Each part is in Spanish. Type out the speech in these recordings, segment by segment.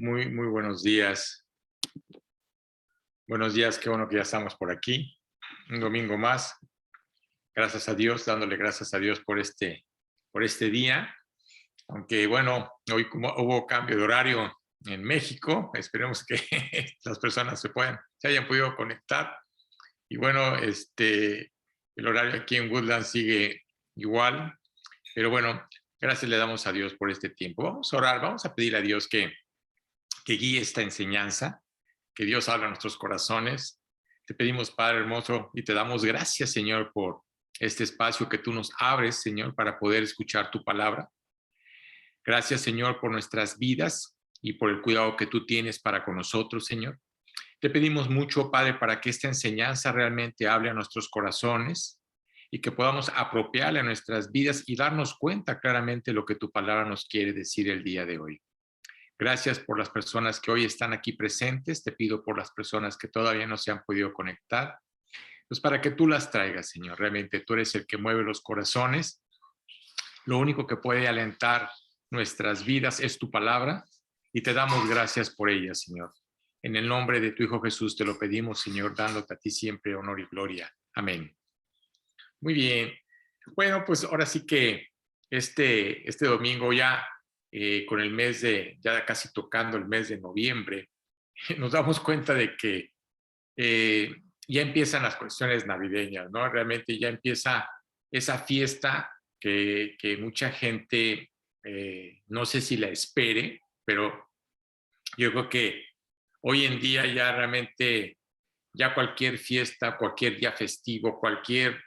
Muy buenos días. Buenos días, qué bueno que ya estamos por aquí. Un domingo más. Gracias a Dios, dándole gracias a Dios por este día. Aunque bueno, hoy como hubo cambio de horario en México, esperemos que las personas se hayan podido conectar. Y bueno, el horario aquí en Woodland sigue igual. Pero bueno, gracias le damos a Dios por este tiempo. Vamos a orar, vamos a pedir a Dios que guíe esta enseñanza, que Dios habla a nuestros corazones. Te pedimos, Padre hermoso, y te damos gracias, Señor, por este espacio que tú nos abres, Señor, para poder escuchar tu palabra. Gracias, Señor, por nuestras vidas y por el cuidado que tú tienes para con nosotros, Señor. Te pedimos mucho, Padre, para que esta enseñanza realmente hable a nuestros corazones y que podamos apropiarla a nuestras vidas y darnos cuenta claramente lo que tu palabra nos quiere decir el día de hoy. Gracias por las personas que hoy están aquí presentes. Te pido por las personas que todavía no se han podido conectar. Pues para que tú las traigas, Señor. Realmente tú eres el que mueve los corazones. Lo único que puede alentar nuestras vidas es tu palabra y te damos gracias por ella, Señor. En el nombre de tu Hijo Jesús te lo pedimos, Señor, dándote a ti siempre honor y gloria. Amén. Muy bien. Bueno, pues ahora sí que este domingo ya con el mes ya casi tocando el mes de noviembre, nos damos cuenta de que ya empiezan las cuestiones navideñas, ¿no? Realmente ya empieza esa fiesta que mucha gente, no sé si la espere, pero yo creo que hoy en día ya realmente, ya cualquier fiesta, cualquier día festivo, cualquier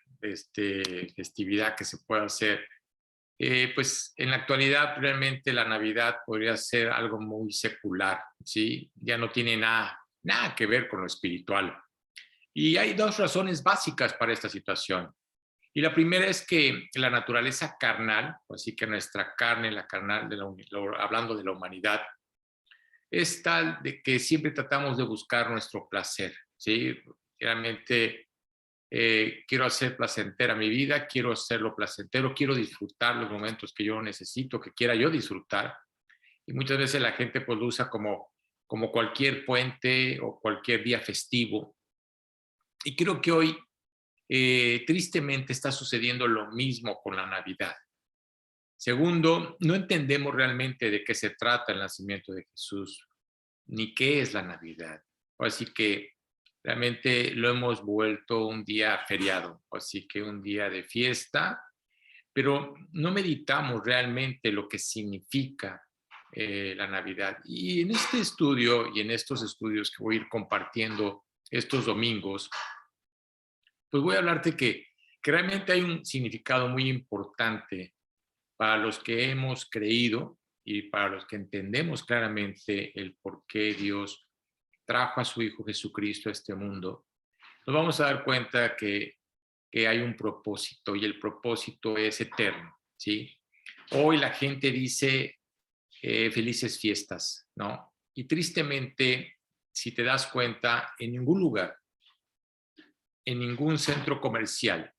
festividad que se pueda hacer, pues en la actualidad realmente la Navidad podría ser algo muy secular, ¿sí? Ya no tiene nada que ver con lo espiritual. Y hay dos razones básicas para esta situación. Y la primera es que la naturaleza carnal, así que nuestra carne, la carnal, hablando de la humanidad, es tal de que siempre tratamos de buscar nuestro placer, ¿sí? Realmente quiero hacer placentera mi vida, quiero hacerlo placentero, quiero disfrutar los momentos que yo necesito, que quiera yo disfrutar. Y muchas veces la gente pues lo usa como cualquier puente o cualquier día festivo. Y creo que hoy tristemente está sucediendo lo mismo con la Navidad. Segundo, no entendemos realmente de qué se trata el nacimiento de Jesús, ni qué es la Navidad. Así que realmente lo hemos vuelto un día feriado, así que un día de fiesta, pero no meditamos realmente lo que significa la Navidad. Y en este estudio y en estos estudios que voy a ir compartiendo estos domingos, pues voy a hablarte que realmente hay un significado muy importante para los que hemos creído y para los que entendemos claramente el por qué Dios trajo a su Hijo Jesucristo a este mundo. Nos vamos a dar cuenta que hay un propósito y el propósito es eterno, ¿sí? Hoy la gente dice felices fiestas, ¿no? Y tristemente, si te das cuenta, en ningún lugar, en ningún centro comercial,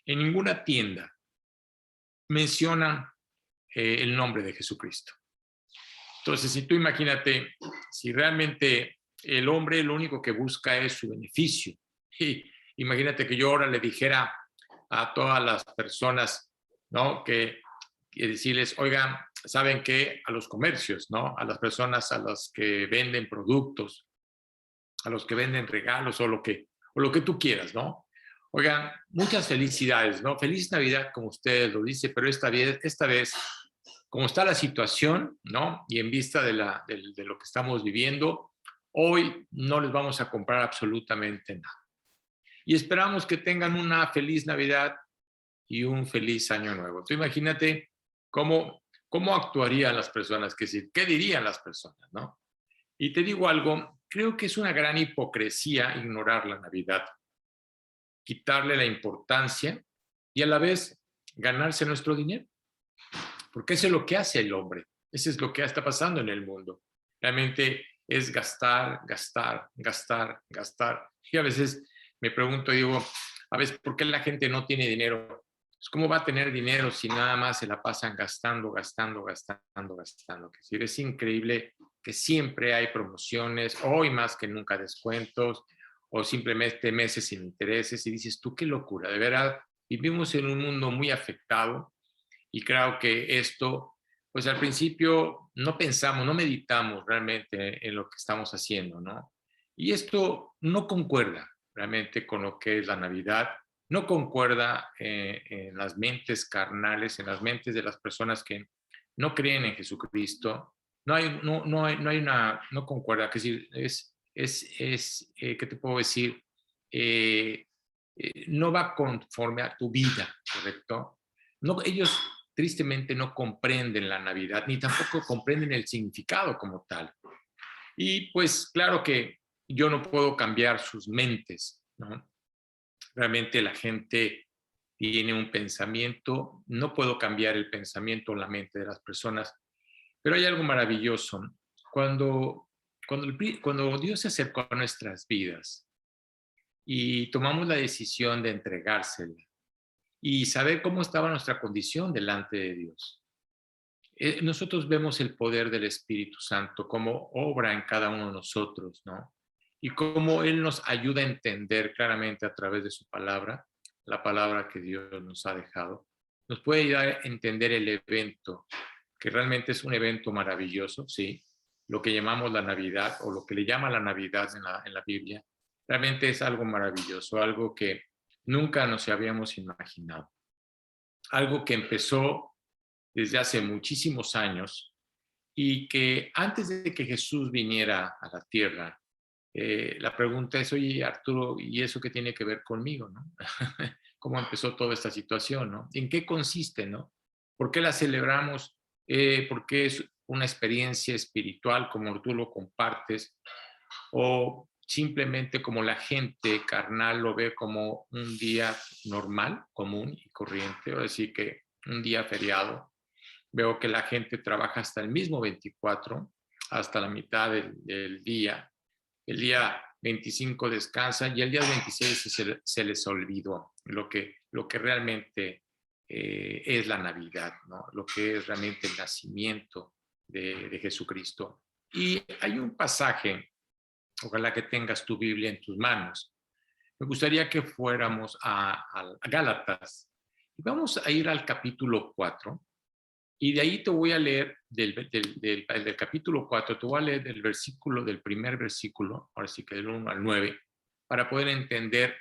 en ninguna tienda, mencionan el nombre de Jesucristo. Entonces, si tú imagínate, si realmente el hombre lo único que busca es su beneficio, y imagínate que yo ahora le dijera a todas las personas, ¿no? Que decirles, oigan, ¿saben qué? A los comercios, ¿no? A las personas a las que venden productos, a los que venden regalos o lo que tú quieras, ¿no? Oigan, muchas felicidades, ¿no? Feliz Navidad, como usted lo dice, pero esta vez como está la situación, ¿no? Y en vista de lo que estamos viviendo, hoy no les vamos a comprar absolutamente nada. Y esperamos que tengan una feliz Navidad y un feliz año nuevo. Tú imagínate cómo actuarían las personas, qué dirían las personas, ¿no? Y te digo algo, creo que es una gran hipocresía ignorar la Navidad, quitarle la importancia y a la vez ganarse nuestro dinero. Porque eso es lo que hace el hombre. Eso es lo que está pasando en el mundo. Realmente es gastar, gastar, gastar, gastar. Y a veces me pregunto, digo, a veces, ¿por qué la gente no tiene dinero? Pues, ¿cómo va a tener dinero si nada más se la pasan gastando, gastando, gastando, gastando? Es decir, es increíble que siempre hay promociones, hoy más que nunca descuentos, o simplemente meses sin intereses, y dices, tú qué locura, de verdad, vivimos en un mundo muy afectado, y creo que esto, pues al principio no pensamos, no meditamos realmente en lo que estamos haciendo, ¿no? Y esto no concuerda realmente con lo que es la Navidad, no concuerda en las mentes carnales, en las mentes de las personas que no creen en Jesucristo. No concuerda, que decir, ¿qué te puedo decir? Eh, no va conforme a tu vida, ¿correcto? No, ellos tristemente no comprenden la Navidad, ni tampoco comprenden el significado como tal. Y pues claro que yo no puedo cambiar sus mentes, ¿no? Realmente la gente tiene un pensamiento, no puedo cambiar el pensamiento o la mente de las personas, pero hay algo maravilloso. Cuando, cuando Dios se acercó a nuestras vidas y tomamos la decisión de entregársela y saber cómo estaba nuestra condición delante de Dios, nosotros vemos el poder del Espíritu Santo, cómo obra en cada uno de nosotros, ¿no? Y cómo Él nos ayuda a entender claramente a través de su palabra, la palabra que Dios nos ha dejado. Nos puede ayudar a entender el evento, que realmente es un evento maravilloso, ¿sí? Lo que llamamos la Navidad, o lo que le llama la Navidad en la Biblia, realmente es algo maravilloso, algo que nunca nos habíamos imaginado. Algo que empezó desde hace muchísimos años y que antes de que Jesús viniera a la tierra, la pregunta es, oye, Arturo, ¿y eso qué tiene que ver conmigo, no? ¿Cómo empezó toda esta situación, no? ¿En qué consiste, no? ¿Por qué la celebramos? ¿Por qué es una experiencia espiritual como tú lo compartes? ¿O simplemente como la gente carnal lo ve como un día normal, común y corriente? O decir que un día feriado. Veo que la gente trabaja hasta el mismo 24, hasta la mitad del día. El día 25 descansa y el día 26 se les olvidó lo que realmente es la Navidad, ¿no? Lo que es realmente el nacimiento de Jesucristo. Y hay un pasaje, ojalá que tengas tu Biblia en tus manos. Me gustaría que fuéramos a Gálatas y vamos a ir al capítulo 4. Y de ahí te voy a leer del capítulo 4, te voy a leer del primer versículo, ahora sí que del 1 al 9, para poder entender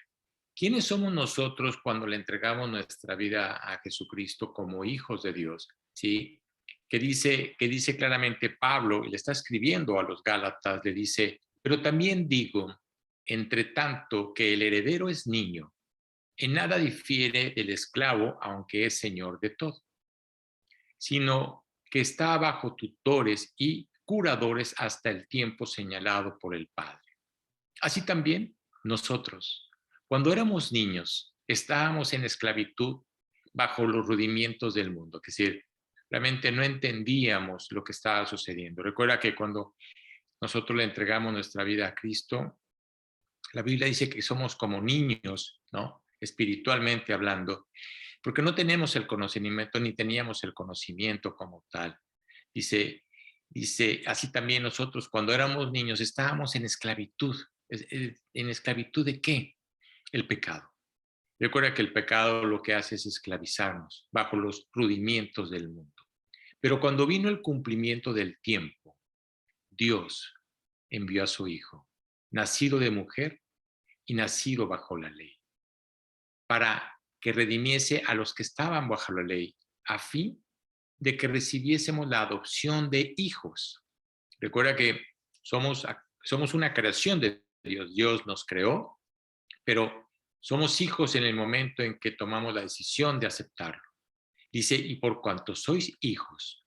quiénes somos nosotros cuando le entregamos nuestra vida a Jesucristo como hijos de Dios, ¿sí? Que dice claramente Pablo, y le está escribiendo a los Gálatas, le dice, pero también digo, entre tanto que el heredero es niño, en nada difiere del esclavo, aunque es señor de todo, sino que está bajo tutores y curadores hasta el tiempo señalado por el Padre. Así también nosotros, cuando éramos niños, estábamos en esclavitud bajo los rudimientos del mundo, es decir, realmente no entendíamos lo que estaba sucediendo. Recuerda que cuando nosotros le entregamos nuestra vida a Cristo, la Biblia dice que somos como niños, ¿no? Espiritualmente hablando, porque no tenemos el conocimiento ni teníamos el conocimiento como tal. Dice, así también nosotros cuando éramos niños estábamos en esclavitud. ¿En esclavitud de qué? El pecado. Recuerda que el pecado lo que hace es esclavizarnos bajo los rudimientos del mundo. Pero cuando vino el cumplimiento del tiempo, Dios envió a su Hijo, nacido de mujer y nacido bajo la ley, para que redimiese a los que estaban bajo la ley, a fin de que recibiésemos la adopción de hijos. Recuerda que somos una creación de Dios. Dios nos creó, pero somos hijos en el momento en que tomamos la decisión de aceptarlo. Dice, y por cuanto sois hijos,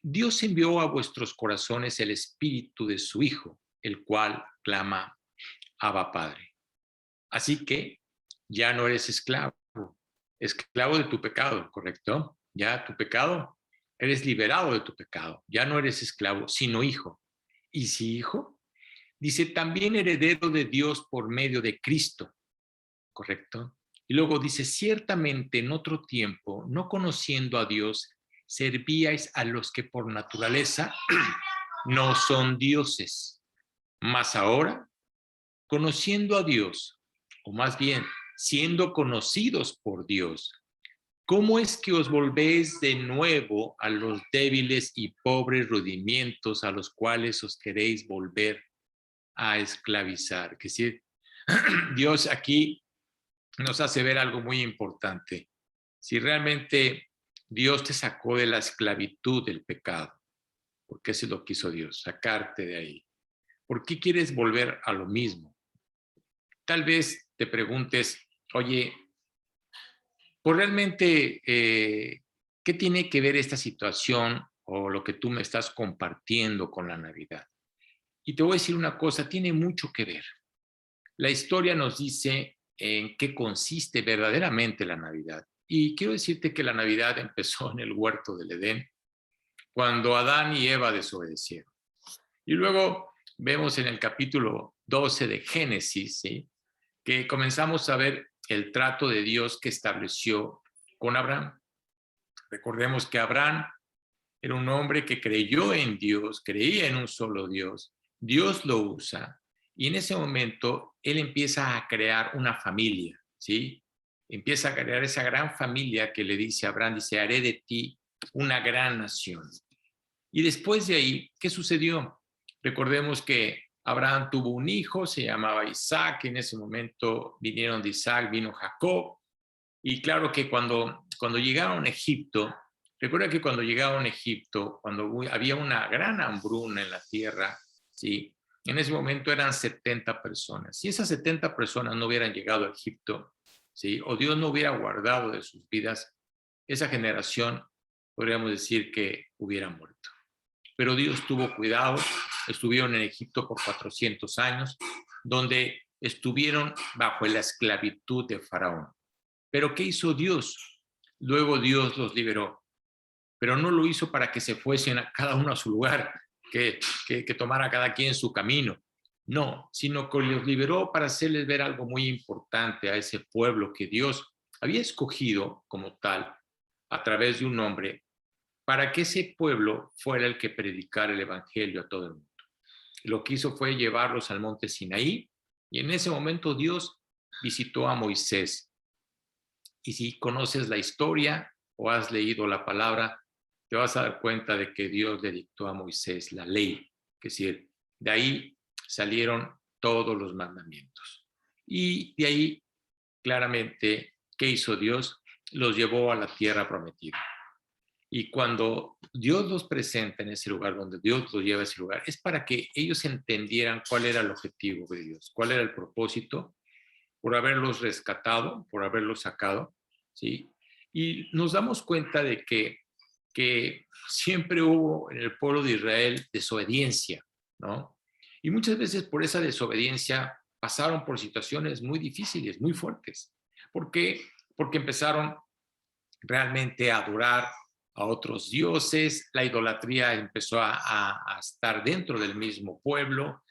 Dios envió a vuestros corazones el espíritu de su Hijo, el cual clama, Abba Padre. Así que ya no eres esclavo, esclavo de tu pecado, ¿correcto? Ya tu pecado, eres liberado de tu pecado, ya no eres esclavo, sino hijo. Y si hijo, dice también heredero de Dios por medio de Cristo, ¿correcto? Y luego dice, ciertamente en otro tiempo, no conociendo a Dios, servíais a los que por naturaleza no son dioses. Mas ahora, conociendo a Dios, o más bien, siendo conocidos por Dios, ¿cómo es que os volvéis de nuevo a los débiles y pobres rudimientos a los cuales os queréis volver a esclavizar? Que si Dios aquí nos hace ver algo muy importante. Si realmente Dios te sacó de la esclavitud del pecado, porque eso es lo que hizo Dios, sacarte de ahí. ¿Por qué quieres volver a lo mismo? Tal vez te preguntes, oye, pues realmente, ¿qué tiene que ver esta situación o lo que tú me estás compartiendo con la Navidad? Y te voy a decir una cosa, tiene mucho que ver. La historia nos dice en qué consiste verdaderamente la Navidad. Y quiero decirte que la Navidad empezó en el huerto del Edén, cuando Adán y Eva desobedecieron. Y luego vemos en el capítulo 12 de Génesis, ¿sí?, que comenzamos a ver el trato de Dios que estableció con Abraham. Recordemos que Abraham era un hombre que creyó en Dios, creía en un solo Dios. Dios lo usa y en ese momento él empieza a crear una familia, ¿sí? Empieza a crear esa gran familia que le dice a Abraham, dice, haré de ti una gran nación. Y después de ahí, ¿qué sucedió? Recordemos que Abraham tuvo un hijo, se llamaba Isaac, en ese momento vinieron de Isaac, vino Jacob, y claro que cuando llegaron a Egipto, recuerda que cuando llegaron a Egipto, cuando había una gran hambruna en la tierra, ¿sí?, en ese momento eran 70 personas. Si esas 70 personas no hubieran llegado a Egipto, ¿sí?, o Dios no hubiera guardado de sus vidas, esa generación, podríamos decir que hubiera muerto. Pero Dios tuvo cuidado, estuvieron en Egipto por 400 años, donde estuvieron bajo la esclavitud de Faraón. Pero ¿qué hizo Dios? Luego Dios los liberó, pero no lo hizo para que se fuesen a cada uno a su lugar, que tomara cada quien su camino. No, sino que los liberó para hacerles ver algo muy importante a ese pueblo que Dios había escogido como tal a través de un hombre para que ese pueblo fuera el que predicara el evangelio a todo el mundo. Lo que hizo fue llevarlos al monte Sinaí y en ese momento Dios visitó a Moisés. Y si conoces la historia o has leído la palabra, te vas a dar cuenta de que Dios le dictó a Moisés la ley, es decir, de ahí salieron todos los mandamientos. Y de ahí, claramente, ¿qué hizo Dios? Los llevó a la tierra prometida. Y cuando Dios los presenta en ese lugar, donde Dios los lleva a ese lugar, es para que ellos entendieran cuál era el objetivo de Dios, cuál era el propósito, por haberlos rescatado, por haberlos sacado, ¿sí? Y nos damos cuenta de que siempre hubo en el pueblo de Israel desobediencia, ¿no? Y muchas veces por esa desobediencia pasaron por situaciones muy difíciles, muy fuertes. ¿Por qué? Porque empezaron realmente a adorar a otros dioses, la idolatría empezó a estar dentro del mismo pueblo,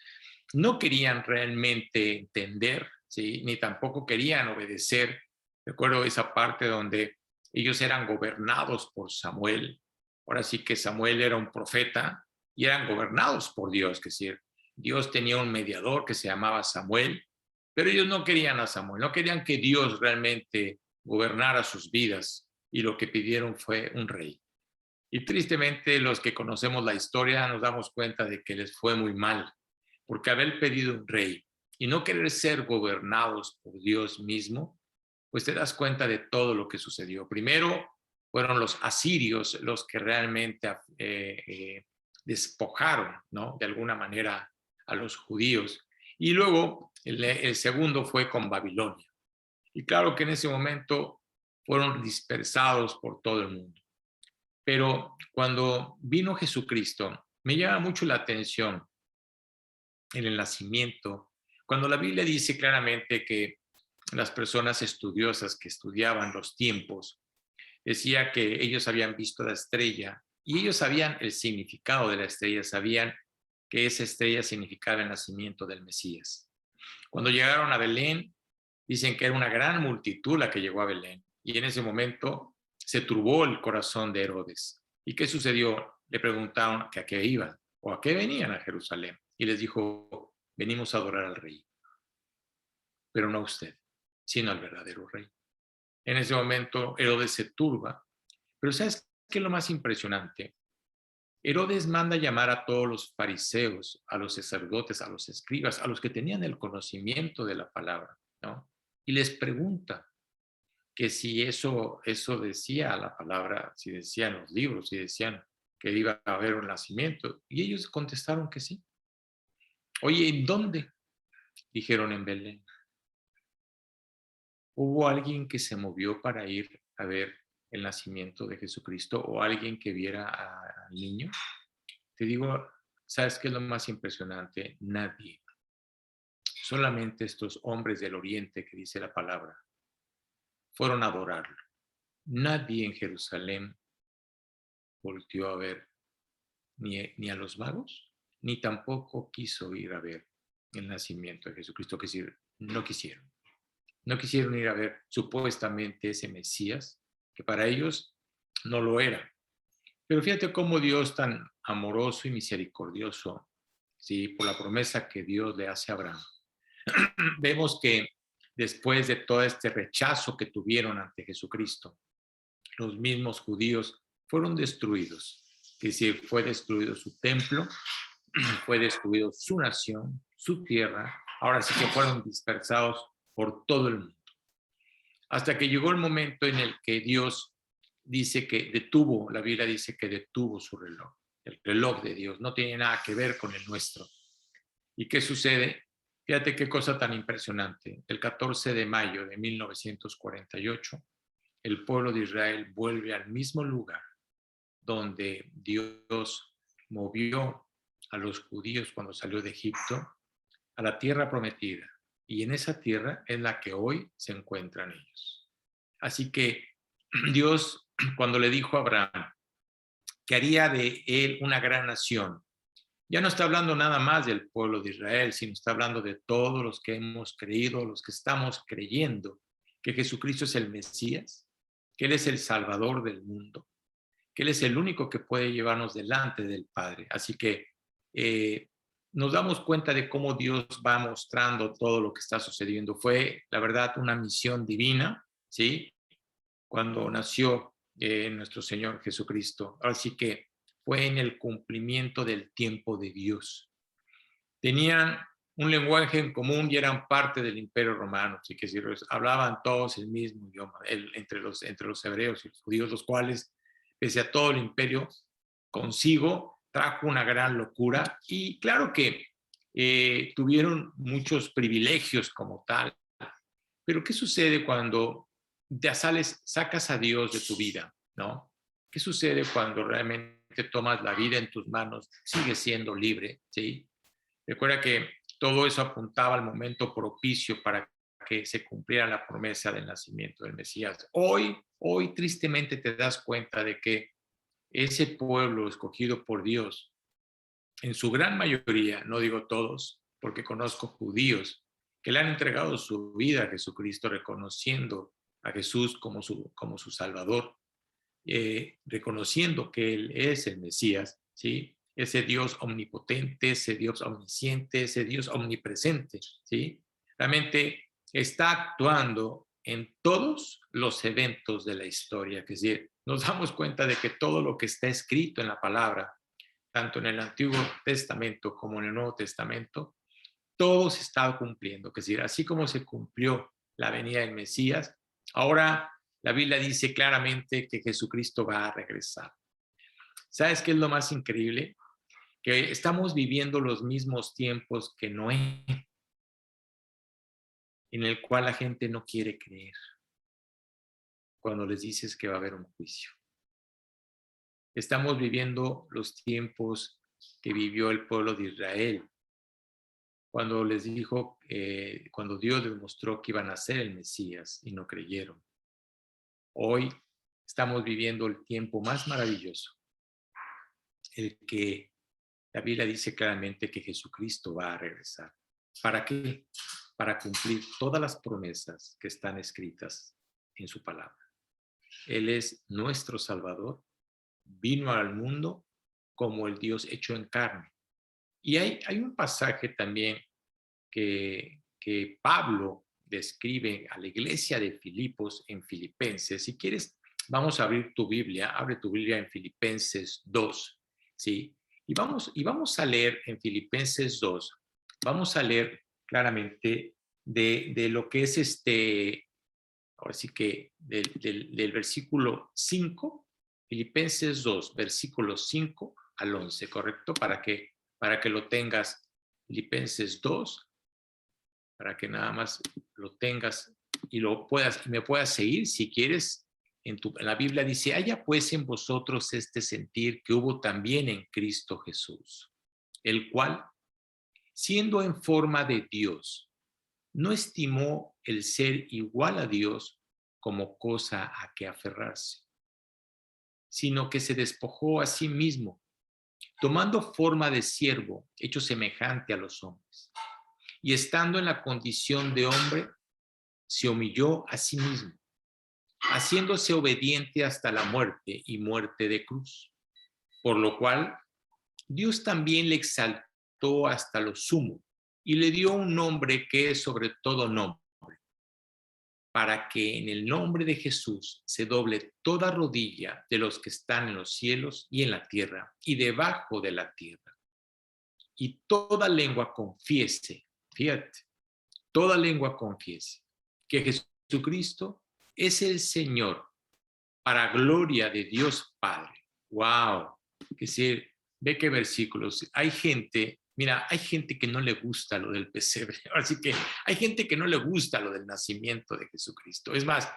no querían realmente entender, ¿sí?, ni tampoco querían obedecer. Recuerdo esa parte donde ellos eran gobernados por Samuel. Ahora sí que Samuel era un profeta y eran gobernados por Dios, es decir, Dios tenía un mediador que se llamaba Samuel, pero ellos no querían a Samuel, no querían que Dios realmente gobernara sus vidas y lo que pidieron fue un rey. Y tristemente los que conocemos la historia nos damos cuenta de que les fue muy mal, porque haber pedido un rey y no querer ser gobernados por Dios mismo, pues te das cuenta de todo lo que sucedió. Primero fueron los asirios los que realmente despojaron, ¿no?, de alguna manera a los judíos. Y luego el segundo fue con Babilonia. Y claro que en ese momento fueron dispersados por todo el mundo. Pero cuando vino Jesucristo, me llama mucho la atención en el nacimiento, cuando la Biblia dice claramente que las personas estudiosas que estudiaban los tiempos, decía que ellos habían visto la estrella y ellos sabían el significado de la estrella, sabían que esa estrella significaba el nacimiento del Mesías. Cuando llegaron a Belén, dicen que era una gran multitud la que llegó a Belén y en ese momento se turbó el corazón de Herodes. ¿Y qué sucedió? Le preguntaron que a qué iban. ¿O a qué venían a Jerusalén? Y les dijo, venimos a adorar al rey, pero no a usted, sino al verdadero rey. En ese momento Herodes se turba, pero ¿sabes qué es lo más impresionante? Herodes manda llamar a todos los fariseos, a los sacerdotes, a los escribas, a los que tenían el conocimiento de la palabra, ¿no? Y les pregunta que si eso decía la palabra, si decían los libros, si decían que iba a haber un nacimiento. Y ellos contestaron que sí. Oye, ¿en dónde? Dijeron en Belén. ¿Hubo alguien que se movió para ir a ver el nacimiento de Jesucristo o alguien que viera al niño? Te digo, ¿sabes qué es lo más impresionante? Nadie. Solamente estos hombres del oriente que dice la palabra fueron a adorarlo. Nadie en Jerusalén volteó a ver ni a los magos, ni tampoco quiso ir a ver el nacimiento de Jesucristo, que decir, no quisieron. No quisieron ir a ver supuestamente ese Mesías, que para ellos no lo era. Pero fíjate cómo Dios tan amoroso y misericordioso, ¿sí? Por la promesa que Dios le hace a Abraham. Vemos que después de todo este rechazo que tuvieron ante Jesucristo, los mismos judíos fueron destruidos. Es decir, fue destruido su templo, fue destruido su nación, su tierra. Ahora sí que fueron dispersados por todo el mundo. Hasta que llegó el momento en el que Dios dice que detuvo, la Biblia dice que detuvo su reloj. El reloj de Dios no tiene nada que ver con el nuestro. ¿Y qué sucede? Fíjate qué cosa tan impresionante. El 14 de mayo de 1948, el pueblo de Israel vuelve al mismo lugar donde Dios movió a los judíos cuando salió de Egipto, a la tierra prometida. Y en esa tierra es la que hoy se encuentran ellos. Así que Dios, cuando le dijo a Abraham que haría de él una gran nación, ya no está hablando nada más del pueblo de Israel, sino está hablando de todos los que hemos creído, los que estamos creyendo que Jesucristo es el Mesías, que Él es el Salvador del mundo, que Él es el único que puede llevarnos delante del Padre. Así que nos damos cuenta de cómo Dios va mostrando todo lo que está sucediendo. Fue, la verdad, una misión divina, ¿sí? Cuando nació nuestro Señor Jesucristo. Así que fue en el cumplimiento del tiempo de Dios. Tenían un lenguaje en común y eran parte del Imperio Romano, así que si hablaban todos el mismo idioma, entre los hebreos y los judíos, los cuales, pese a todo el imperio, consigo trajo una gran locura y claro que tuvieron muchos privilegios como tal, pero ¿qué sucede cuando te sacas a Dios de tu vida, ¿no? ¿Qué sucede cuando realmente tomas la vida en tus manos? Sigues siendo libre, ¿sí? Recuerda que todo eso apuntaba al momento propicio para que se cumpliera la promesa del nacimiento del Mesías. Hoy tristemente te das cuenta de que ese pueblo escogido por Dios, en su gran mayoría, no digo todos, porque conozco judíos que le han entregado su vida a Jesucristo, reconociendo a Jesús como su Salvador, reconociendo que Él es el Mesías, ¿sí? Ese Dios omnipotente, ese Dios omnisciente, ese Dios omnipresente, ¿sí? Realmente está actuando en todos los eventos de la historia, que es decir, nos damos cuenta de que todo lo que está escrito en la palabra, tanto en el Antiguo Testamento como en el Nuevo Testamento, todo se está cumpliendo, que es decir, así como se cumplió la venida del Mesías, ahora la Biblia dice claramente que Jesucristo va a regresar. ¿Sabes qué es lo más increíble? Que estamos viviendo los mismos tiempos que Noé, en el cual la gente no quiere creer cuando les dices que va a haber un juicio. Estamos viviendo los tiempos que vivió el pueblo de Israel, cuando les dijo, cuando Dios les mostró que iban a ser el Mesías y no creyeron. Hoy estamos viviendo el tiempo más maravilloso, el que la Biblia dice claramente que Jesucristo va a regresar. ¿Para qué? Para cumplir todas las promesas que están escritas en su palabra. Él es nuestro Salvador, vino al mundo como el Dios hecho en carne. Y hay un pasaje también que Pablo describe a la iglesia de Filipos en Filipenses. Si quieres, vamos a abrir tu Biblia, abre tu Biblia en Filipenses 2, ¿sí? Y vamos a leer en Filipenses 2, vamos a leer claramente de lo que es ahora sí que del versículo 5, Filipenses 2, versículos 5 al 11, ¿correcto? Para que lo tengas, Filipenses 2, para que nada más lo tengas y me puedas seguir si quieres. En la Biblia dice, haya pues en vosotros este sentir que hubo también en Cristo Jesús, el cual, siendo en forma de Dios, no estimó el ser igual a Dios como cosa a que aferrarse, sino que se despojó a sí mismo, tomando forma de siervo, hecho semejante a los hombres. Y estando en la condición de hombre, se humilló a sí mismo, haciéndose obediente hasta la muerte y muerte de cruz. Por lo cual, Dios también le exaltó hasta lo sumo y le dio un nombre que es sobre todo nombre, para que en el nombre de Jesús se doble toda rodilla de los que están en los cielos y en la tierra y debajo de la tierra. Y toda lengua confiese, fíjate, toda lengua confiese que Jesucristo es el Señor, para gloria de Dios Padre. ¡Wow! Que decir, ve qué versículos. Hay gente, mira, hay gente que no le gusta lo del pesebre. Así que hay gente que no le gusta lo del nacimiento de Jesucristo. Es más,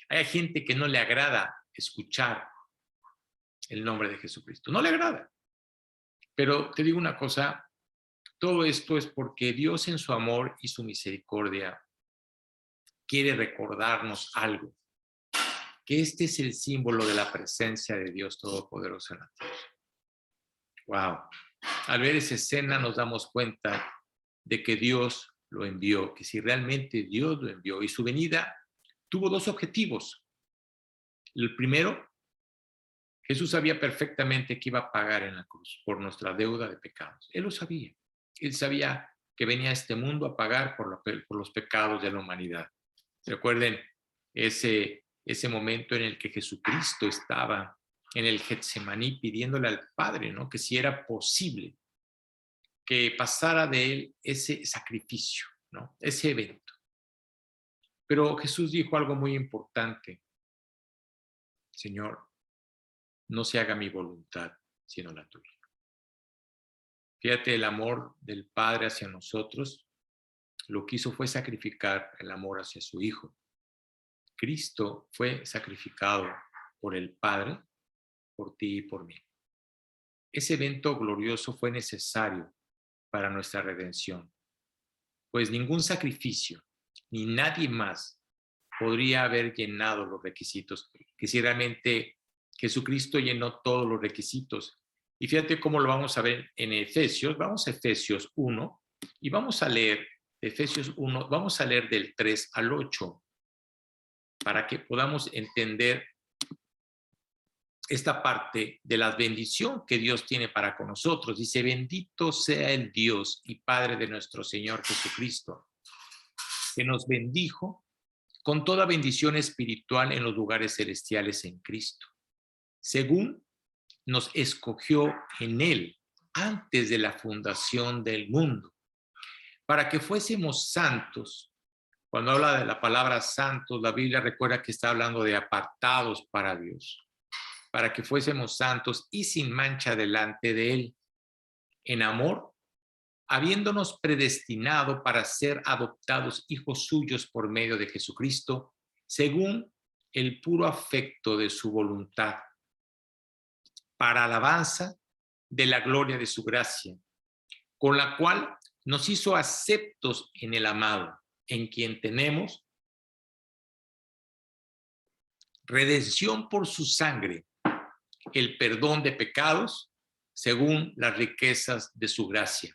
hay gente que no le agrada escuchar el nombre de Jesucristo. No le agrada. Pero te digo una cosa, todo esto es porque Dios en su amor y su misericordia quiere recordarnos algo, que este es el símbolo de la presencia de Dios Todopoderoso en la tierra. Wow. Al ver esa escena nos damos cuenta de que Dios lo envió, que si realmente Dios lo envió y su venida tuvo dos objetivos. El primero, Jesús sabía perfectamente que iba a pagar en la cruz por nuestra deuda de pecados. Él lo sabía. Él sabía que venía a este mundo a pagar por los pecados de la humanidad. Recuerden ese momento en el que Jesucristo estaba en el Getsemaní pidiéndole al Padre, ¿no?, que si era posible que pasara de él ese sacrificio, ¿no?, ese evento. Pero Jesús dijo algo muy importante: Señor, no se haga mi voluntad, sino la tuya. Fíjate, el amor del Padre hacia nosotros, lo que hizo fue sacrificar el amor hacia su Hijo. Cristo fue sacrificado por el Padre, por ti y por mí. Ese evento glorioso fue necesario para nuestra redención, pues ningún sacrificio, ni nadie más podría haber llenado los requisitos, que si realmente Jesucristo llenó todos los requisitos. Y fíjate cómo lo vamos a ver en Efesios. Vamos a Efesios 1 y vamos a leer Efesios 1, vamos a leer del 3 al 8 para que podamos entender esta parte de la bendición que Dios tiene para con nosotros. Dice: bendito sea el Dios y Padre de nuestro Señor Jesucristo, que nos bendijo con toda bendición espiritual en los lugares celestiales en Cristo, según nos escogió en Él antes de la fundación del mundo, para que fuésemos santos. Cuando habla de la palabra santos, la Biblia recuerda que está hablando de apartados para Dios, para que fuésemos santos y sin mancha delante de Él, en amor, habiéndonos predestinado para ser adoptados hijos suyos por medio de Jesucristo, según el puro afecto de su voluntad, para alabanza de la gloria de su gracia, con la cual nos hizo aceptos en el amado, en quien tenemos redención por su sangre, el perdón de pecados, según las riquezas de su gracia,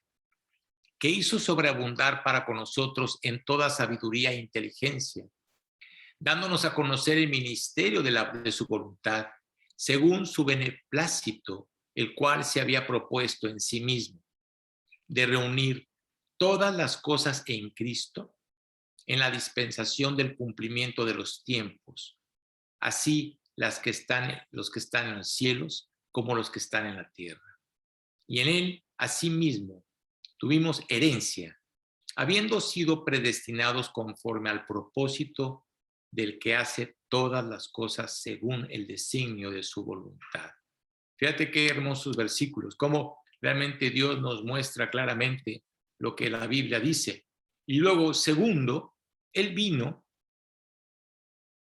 que hizo sobreabundar para con nosotros en toda sabiduría e inteligencia, dándonos a conocer el ministerio de su voluntad, según su beneplácito, el cual se había propuesto en sí mismo de reunir todas las cosas en Cristo en la dispensación del cumplimiento de los tiempos, así los que están en los cielos como los que están en la tierra. Y en él, asimismo, tuvimos herencia, habiendo sido predestinados conforme al propósito del que hace todas las cosas según el designio de su voluntad. Fíjate qué hermosos versículos, cómo realmente Dios nos muestra claramente lo que la Biblia dice. Y luego, segundo, Él vino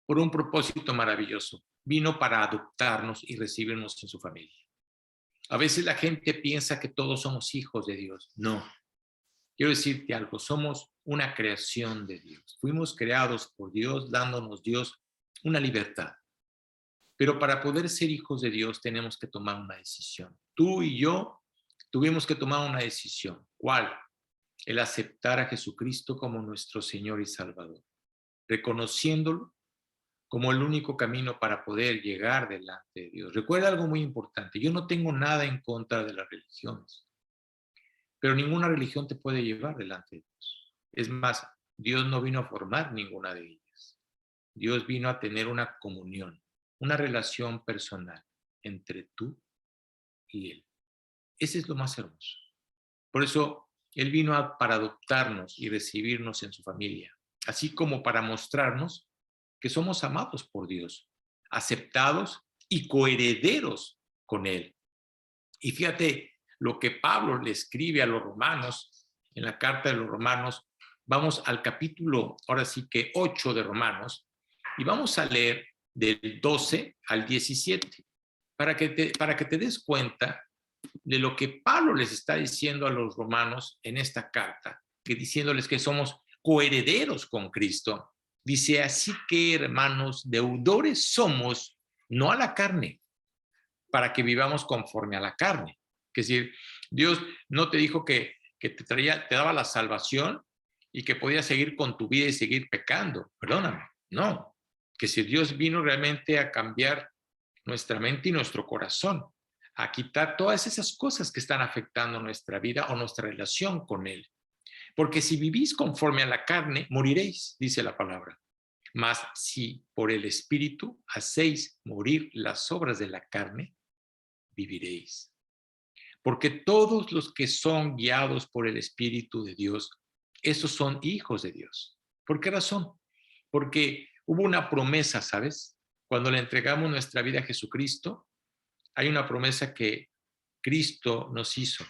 por un propósito maravilloso. Vino para adoptarnos y recibirnos en su familia. A veces la gente piensa que todos somos hijos de Dios. No. Quiero decirte algo, somos una creación de Dios. Fuimos creados por Dios, dándonos Dios una libertad. Pero para poder ser hijos de Dios tenemos que tomar una decisión. Tú y yo tuvimos que tomar una decisión. ¿Cuál? El aceptar a Jesucristo como nuestro Señor y Salvador, reconociéndolo como el único camino para poder llegar delante de Dios. Recuerda algo muy importante, yo no tengo nada en contra de las religiones, pero ninguna religión te puede llevar delante de Dios. Es más, Dios no vino a formar ninguna de ellas. Dios vino a tener una comunión, una relación personal entre tú y Él. Ese es lo más hermoso. Por eso Él vino para adoptarnos y recibirnos en su familia, así como para mostrarnos que somos amados por Dios, aceptados y coherederos con Él. Y fíjate lo que Pablo le escribe a los romanos, en la carta de los romanos. Vamos al capítulo, ahora sí que 8 de Romanos, y vamos a leer del 12 al 17, para que te des cuenta de lo que Pablo les está diciendo a los romanos en esta carta, que diciéndoles que somos coherederos con Cristo. Dice, así que, hermanos, deudores somos, no a la carne, para que vivamos conforme a la carne. Es decir, Dios no te dijo que te daba la salvación y que podías seguir con tu vida y seguir pecando. Perdóname, no. Que si Dios vino realmente a cambiar nuestra mente y nuestro corazón, a quitar todas esas cosas que están afectando nuestra vida o nuestra relación con Él. Porque si vivís conforme a la carne, moriréis, dice la palabra. Mas si por el Espíritu hacéis morir las obras de la carne, viviréis. Porque todos los que son guiados por el Espíritu de Dios, esos son hijos de Dios. ¿Por qué razón? Porque hubo una promesa, ¿sabes? Cuando le entregamos nuestra vida a Jesucristo, hay una promesa que Cristo nos hizo.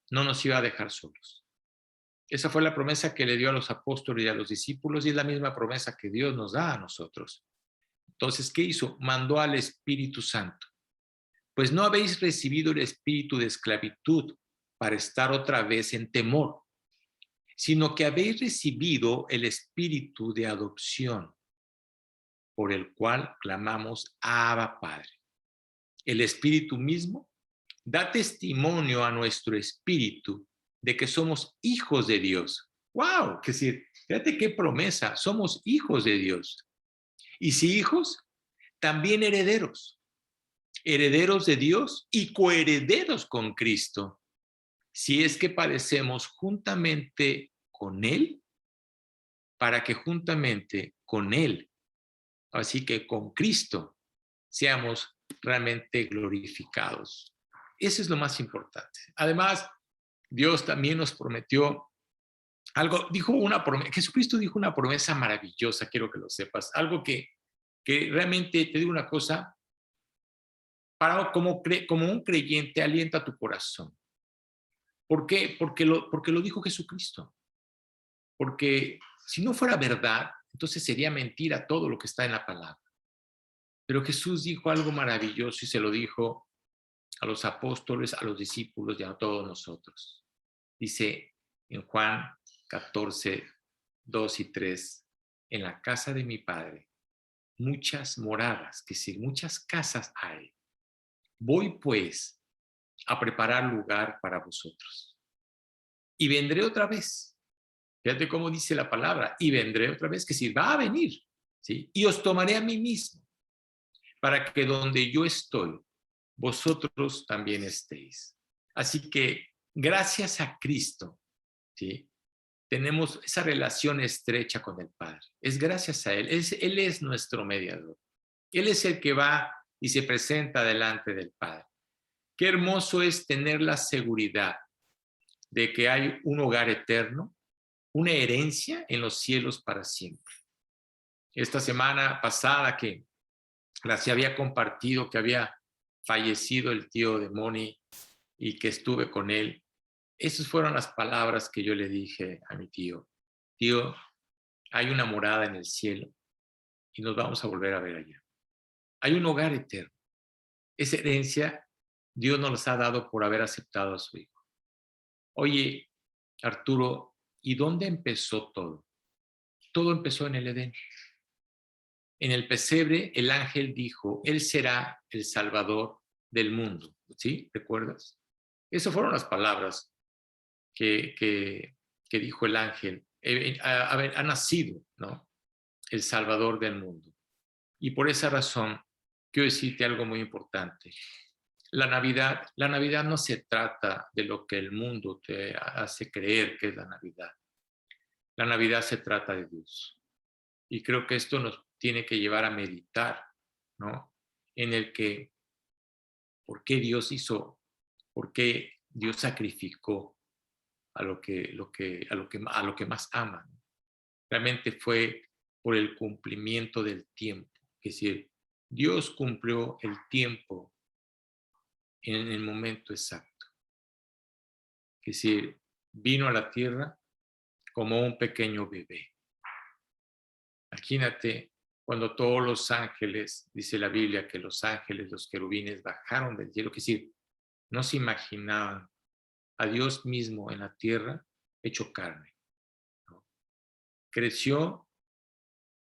No nos iba a dejar solos. Esa fue la promesa que le dio a los apóstoles y a los discípulos y es la misma promesa que Dios nos da a nosotros. Entonces, ¿qué hizo? Mandó al Espíritu Santo. Pues no habéis recibido el espíritu de esclavitud para estar otra vez en temor, sino que habéis recibido el espíritu de adopción, por el cual clamamos Abba Padre. El Espíritu mismo da testimonio a nuestro espíritu de que somos hijos de Dios. ¡Wow! Es decir, fíjate qué promesa, somos hijos de Dios. Y si hijos, también herederos. Herederos de Dios y coherederos con Cristo, si es que padecemos juntamente con Él, para que juntamente con Él, así que con Cristo, seamos realmente glorificados. Eso es lo más importante. Además, Dios también nos prometió algo, dijo una promesa, Jesucristo dijo una promesa maravillosa, quiero que lo sepas, algo que realmente, te digo una cosa, como un creyente alienta tu corazón. ¿Por qué? Porque lo dijo Jesucristo. Porque si no fuera verdad, entonces sería mentira todo lo que está en la palabra. Pero Jesús dijo algo maravilloso y se lo dijo a los apóstoles, a los discípulos y a todos nosotros. Dice en Juan 14, 2 y 3, en la casa de mi Padre, muchas moradas, que sí, muchas casas hay. Voy pues a preparar lugar para vosotros. Y vendré otra vez. Fíjate cómo dice la palabra, y vendré otra vez, que si va a venir, ¿sí? Y os tomaré a mí mismo, para que donde yo estoy, vosotros también estéis. Así que gracias a Cristo, ¿sí?, tenemos esa relación estrecha con el Padre. Es gracias a Él. Él es nuestro mediador. Él es el que va y se presenta delante del Padre. Qué hermoso es tener la seguridad de que hay un hogar eterno, una herencia en los cielos para siempre. Esta semana pasada que se había compartido que había fallecido el tío de Moni y que estuve con él, esas fueron las palabras que yo le dije a mi tío. Tío, hay una morada en el cielo y nos vamos a volver a ver allá. Hay un hogar eterno. Esa herencia Dios nos los ha dado por haber aceptado a su Hijo. Oye, Arturo, ¿y dónde empezó todo? Todo empezó en el Edén. En el pesebre, el ángel dijo, Él será el Salvador del mundo. ¿Sí? ¿Recuerdas? Esas fueron las palabras que dijo el ángel. Ha nacido, ¿no?, el Salvador del mundo. Y por esa razón, quiero decirte algo muy importante. La Navidad no se trata de lo que el mundo te hace creer que es la Navidad. La Navidad se trata de Dios. Y creo que esto nos tiene que llevar a meditar, ¿no?, en el que, ¿por qué Dios hizo? ¿Por qué Dios sacrificó a lo que más ama? Realmente fue por el cumplimiento del tiempo. Es decir, Dios cumplió el tiempo en el momento exacto. Es decir, vino a la tierra como un pequeño bebé. Imagínate cuando todos los ángeles, dice la Biblia, que los ángeles, los querubines, bajaron del cielo. Es decir, no se imaginaban a Dios mismo en la tierra hecho carne, ¿no? Creció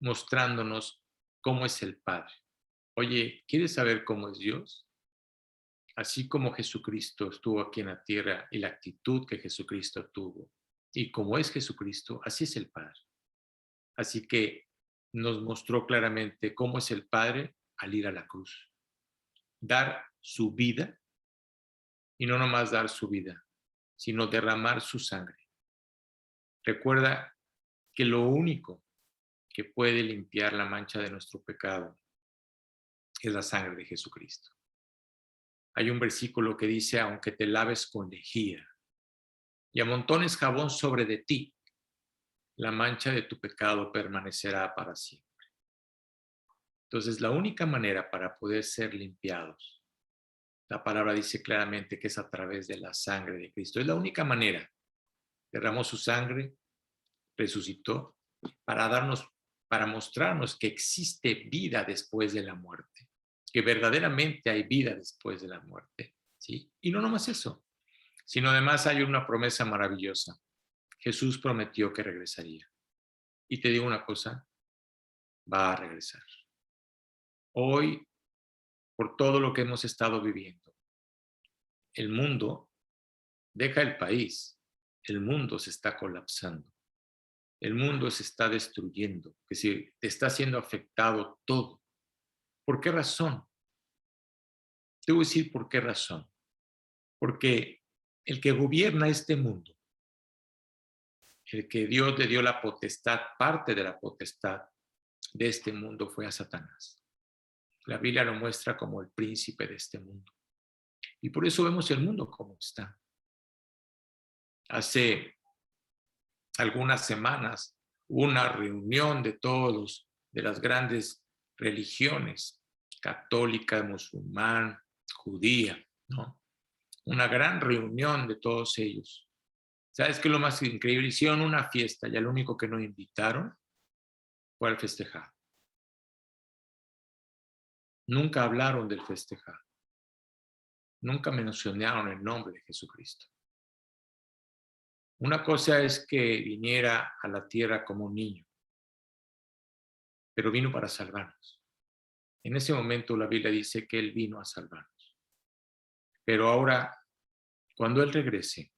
mostrándonos cómo es el Padre. Oye, ¿quieres saber cómo es Dios? Así como Jesucristo estuvo aquí en la tierra y la actitud que Jesucristo tuvo, y como es Jesucristo, así es el Padre. Así que nos mostró claramente cómo es el Padre al ir a la cruz. Dar su vida, y no nomás dar su vida, sino derramar su sangre. Recuerda que lo único que puede limpiar la mancha de nuestro pecado es la sangre de Jesucristo. Hay un versículo que dice, aunque te laves con lejía y amontones jabón sobre de ti, la mancha de tu pecado permanecerá para siempre. Entonces, la única manera para poder ser limpiados, la palabra dice claramente que es a través de la sangre de Cristo. Es la única manera. Derramó su sangre, resucitó para mostrarnos que existe vida después de la muerte, que verdaderamente hay vida después de la muerte, ¿sí? Y no nomás eso, sino además hay una promesa maravillosa. Jesús prometió que regresaría. Y te digo una cosa, va a regresar. Hoy, por todo lo que hemos estado viviendo, el mundo deja el país, el mundo se está colapsando, el mundo se está destruyendo, es decir, está siendo afectado todo. ¿Por qué razón? Te voy a decir por qué razón. Porque el que gobierna este mundo, el que Dios le dio la potestad, parte de la potestad de este mundo fue a Satanás. La Biblia lo muestra como el príncipe de este mundo. Y por eso vemos el mundo como está. Hace algunas semanas hubo una reunión de todos, de las grandes religiones, católica, musulmán, judía, ¿no? Una gran reunión de todos ellos. ¿Sabes qué es lo más increíble? Hicieron una fiesta y al único que no invitaron fue al festejado. Nunca hablaron del festejado. Nunca mencionaron el nombre de Jesucristo. Una cosa es que viniera a la tierra como un niño, pero vino para salvarnos. En ese momento la Biblia dice que Él vino a salvarnos. Pero ahora, cuando Él regrese,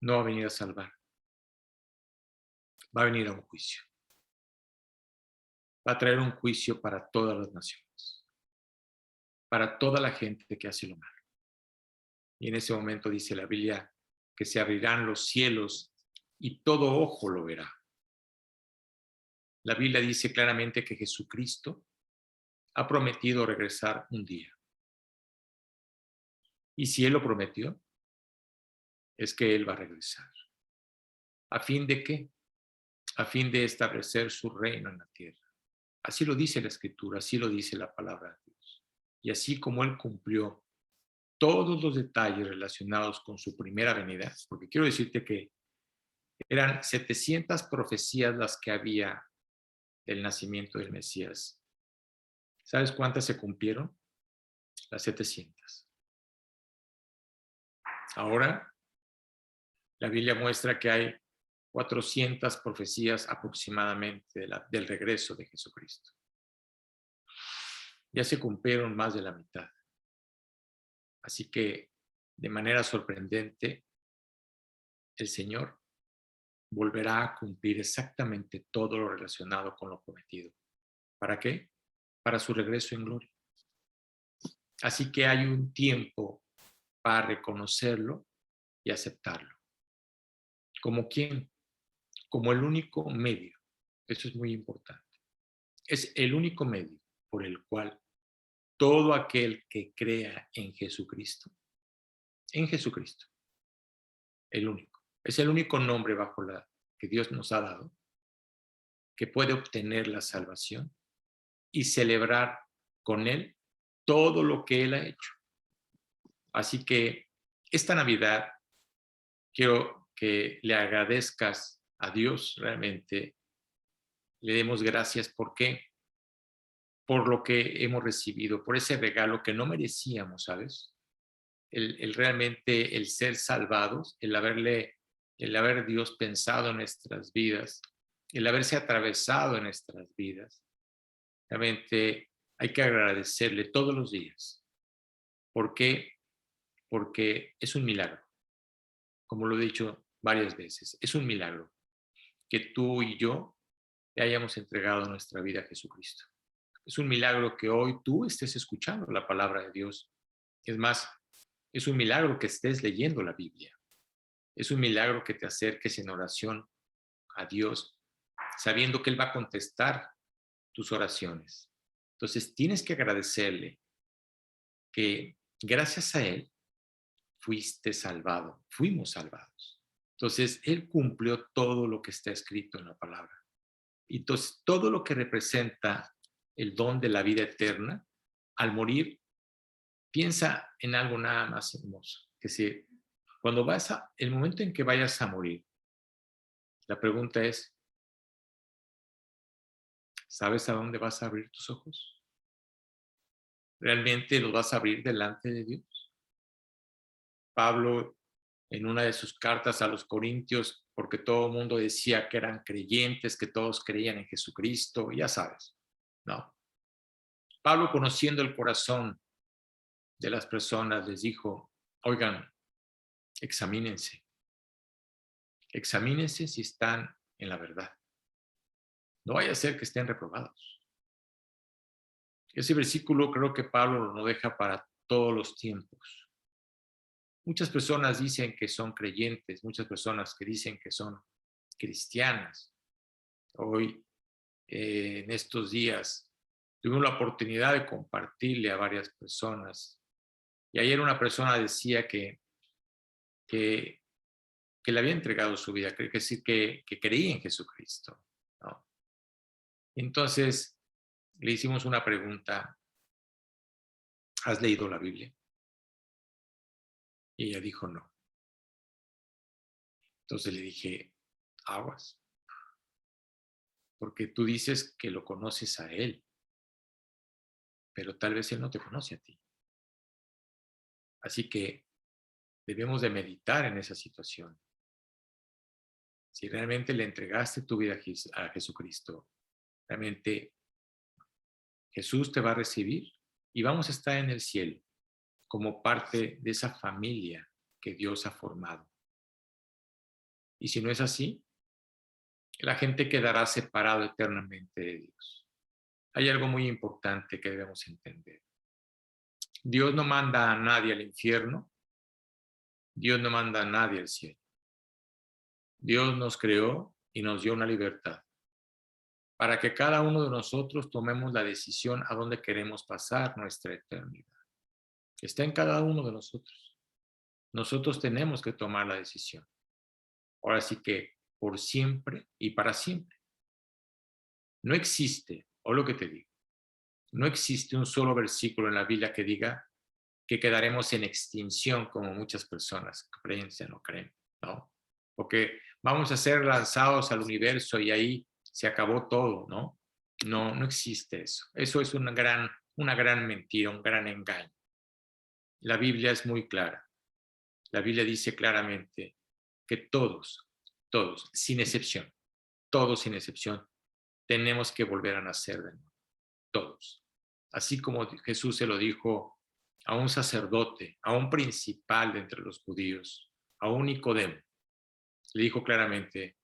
no va a venir a salvar. Va a venir a un juicio. Va a traer un juicio para todas las naciones. para toda la gente que hace lo malo. Y en ese momento dice la Biblia que se abrirán los cielos y todo ojo lo verá. La Biblia dice claramente que Jesucristo ha prometido regresar un día. Y si Él lo prometió, es que Él va a regresar. ¿A fin de qué? A fin de establecer su reino en la tierra. Así lo dice la Escritura, así lo dice la palabra de Dios. Y así como Él cumplió todos los detalles relacionados con su primera venida, porque quiero decirte que eran 700 profecías las que había del nacimiento del Mesías. ¿Sabes cuántas se cumplieron? Las 700. Ahora, la Biblia muestra que hay 400 profecías aproximadamente del regreso de Jesucristo. Ya se cumplieron más de la mitad. Así que, de manera sorprendente, el Señor volverá a cumplir exactamente todo lo relacionado con lo prometido. ¿Para qué? Para su regreso en gloria. Así que hay un tiempo para reconocerlo y aceptarlo. ¿Como quién? Como el único medio. Eso es muy importante. Es el único medio por el cual todo aquel que crea en Jesucristo, el único, es el único nombre bajo la que Dios nos ha dado, que puede obtener la salvación y celebrar con Él todo lo que Él ha hecho. Así que esta Navidad quiero que le agradezcas a Dios realmente, le demos gracias. ¿Por qué? Por lo que hemos recibido, por ese regalo que no merecíamos, ¿sabes? Realmente el ser salvados, el haber Dios pensado en nuestras vidas, el haberse atravesado en nuestras vidas. Realmente hay que agradecerle todos los días. ¿Por qué? Porque es un milagro. Como lo he dicho varias veces, es un milagro que tú y yo le hayamos entregado nuestra vida a Jesucristo. Es un milagro que hoy tú estés escuchando la palabra de Dios. Es más, es un milagro que estés leyendo la Biblia. Es un milagro que te acerques en oración a Dios, sabiendo que Él va a contestar tus oraciones. Entonces, tienes que agradecerle que gracias a Él fuiste salvado, fuimos salvados. Entonces, Él cumplió todo lo que está escrito en la palabra. Entonces, todo lo que representa el don de la vida eterna, al morir, piensa en algo nada más hermoso, que si cuando el momento en que vayas a morir, la pregunta es, ¿sabes a dónde vas a abrir tus ojos? ¿Realmente los vas a abrir delante de Dios? Pablo, en una de sus cartas a los Corintios, porque todo el mundo decía que eran creyentes, que todos creían en Jesucristo, ya sabes, ¿no? Pablo, conociendo el corazón de las personas, les dijo, oigan, examínense si están en la verdad. No vaya a ser que estén reprobados. Ese versículo creo que Pablo lo deja para todos los tiempos. Muchas personas dicen que son creyentes, muchas personas que dicen que son cristianas. Hoy, en estos días, tuve la oportunidad de compartirle a varias personas. Y ayer una persona decía que le había entregado su vida, que creía en Jesucristo, ¿no? Entonces, le hicimos una pregunta, ¿has leído la Biblia? Y ella dijo no. Entonces le dije, aguas, porque tú dices que lo conoces a Él, pero tal vez Él no te conoce a ti. Así que debemos de meditar en esa situación. Si realmente le entregaste tu vida a Jesucristo, realmente Jesús te va a recibir y vamos a estar en el cielo como parte de esa familia que Dios ha formado. Y si no es así, la gente quedará separada eternamente de Dios. Hay algo muy importante que debemos entender. Dios no manda a nadie al infierno, Dios no manda a nadie al cielo. Dios nos creó y nos dio una libertad para que cada uno de nosotros tomemos la decisión a dónde queremos pasar nuestra eternidad. Está en cada uno de nosotros. Nosotros tenemos que tomar la decisión. Ahora sí que por siempre y para siempre. No existe, o lo que te digo, no existe un solo versículo en la Biblia que diga que quedaremos en extinción como muchas personas piensan o creen, ¿no? Porque vamos a ser lanzados al universo y ahí se acabó todo, ¿no? No, no existe eso. Eso es una gran mentira, un gran engaño. La Biblia es muy clara. La Biblia dice claramente que todos, sin excepción, todos sin excepción, tenemos que volver a nacer de nuevo. Todos. Así como Jesús se lo dijo a un sacerdote, a un principal de entre los judíos, a un Nicodemo, le dijo claramente,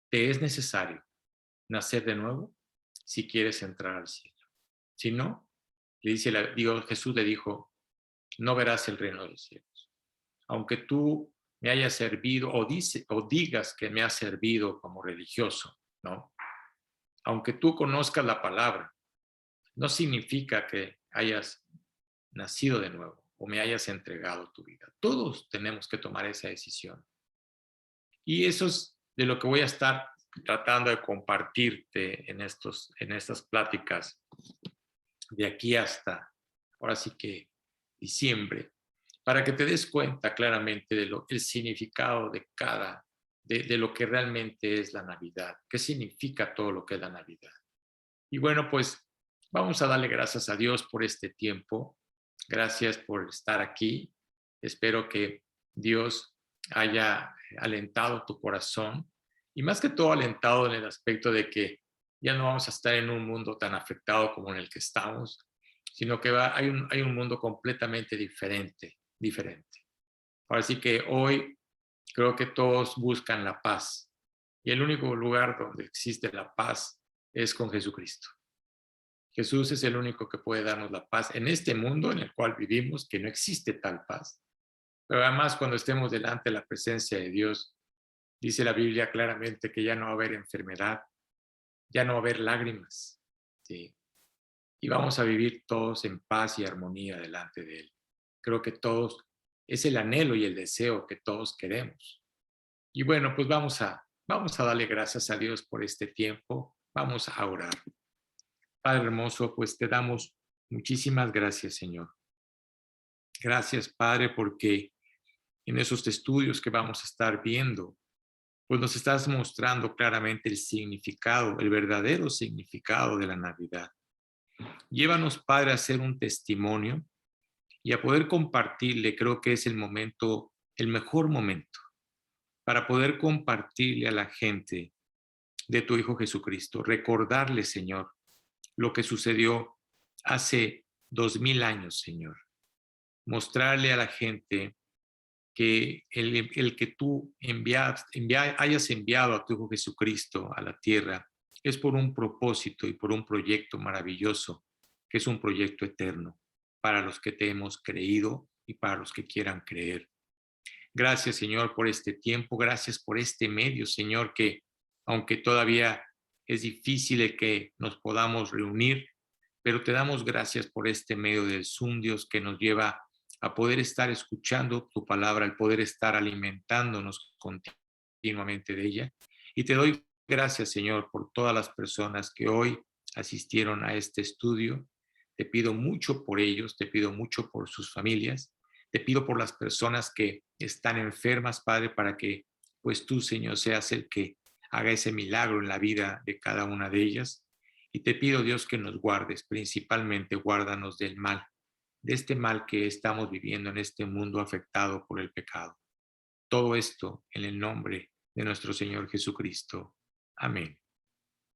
te es necesario nacer de nuevo si quieres entrar al cielo. Si no, Jesús le dijo, no verás el reino de los cielos. Aunque tú me hayas servido o digas que me has servido como religioso, ¿no? Aunque tú conozcas la palabra, no significa que hayas nacido de nuevo o me hayas entregado tu vida. Todos tenemos que tomar esa decisión. Y eso es de lo que voy a estar tratando de compartirte en estas pláticas de aquí hasta, ahora sí que diciembre, para que te des cuenta claramente el significado de lo que realmente es la Navidad, qué significa todo lo que es la Navidad. Y bueno, pues vamos a darle gracias a Dios por este tiempo. Gracias por estar aquí. Espero que Dios haya alentado tu corazón y más que todo alentado en el aspecto de que ya no vamos a estar en un mundo tan afectado como en el que estamos, sino que hay un mundo completamente diferente. Ahora sí que hoy creo que todos buscan la paz y el único lugar donde existe la paz es con Jesucristo. Jesús es el único que puede darnos la paz en este mundo en el cual vivimos, que no existe tal paz. Pero además cuando estemos delante de la presencia de Dios, dice la Biblia claramente que ya no va a haber enfermedad, ya no va a haber lágrimas, ¿sí? Y vamos a vivir todos en paz y armonía delante de Él. Creo que todos, es el anhelo y el deseo que todos queremos. Y bueno, pues vamos a darle gracias a Dios por este tiempo. Vamos a orar. Padre hermoso, pues te damos muchísimas gracias, Señor. Gracias, Padre, porque en esos estudios que vamos a estar viendo, pues nos estás mostrando claramente el significado, el verdadero significado de la Navidad. Llévanos, Padre, a hacer un testimonio y a poder compartirle, creo que es el momento, el mejor momento, para poder compartirle a la gente de tu Hijo Jesucristo, recordarle, Señor, lo que sucedió hace 2000 años, Señor. Mostrarle a la gente que el que tú hayas enviado a tu Hijo Jesucristo a la tierra es por un propósito y por un proyecto maravilloso, que es un proyecto eterno para los que te hemos creído y para los que quieran creer. Gracias, Señor, por este tiempo. Gracias por este medio, Señor, que aunque todavía es difícil que nos podamos reunir, pero te damos gracias por este medio del Zoom, Dios, que nos lleva a poder estar escuchando tu palabra, al poder estar alimentándonos continuamente de ella. Y te doy gracias, Señor, por todas las personas que hoy asistieron a este estudio. Te pido mucho por ellos, te pido mucho por sus familias, te pido por las personas que están enfermas, Padre, para que pues tú, Señor, seas el que haga ese milagro en la vida de cada una de ellas. Y te pido, Dios, que nos guardes, principalmente guárdanos del mal, de este mal que estamos viviendo en este mundo afectado por el pecado. Todo esto en el nombre de nuestro Señor Jesucristo. Amén.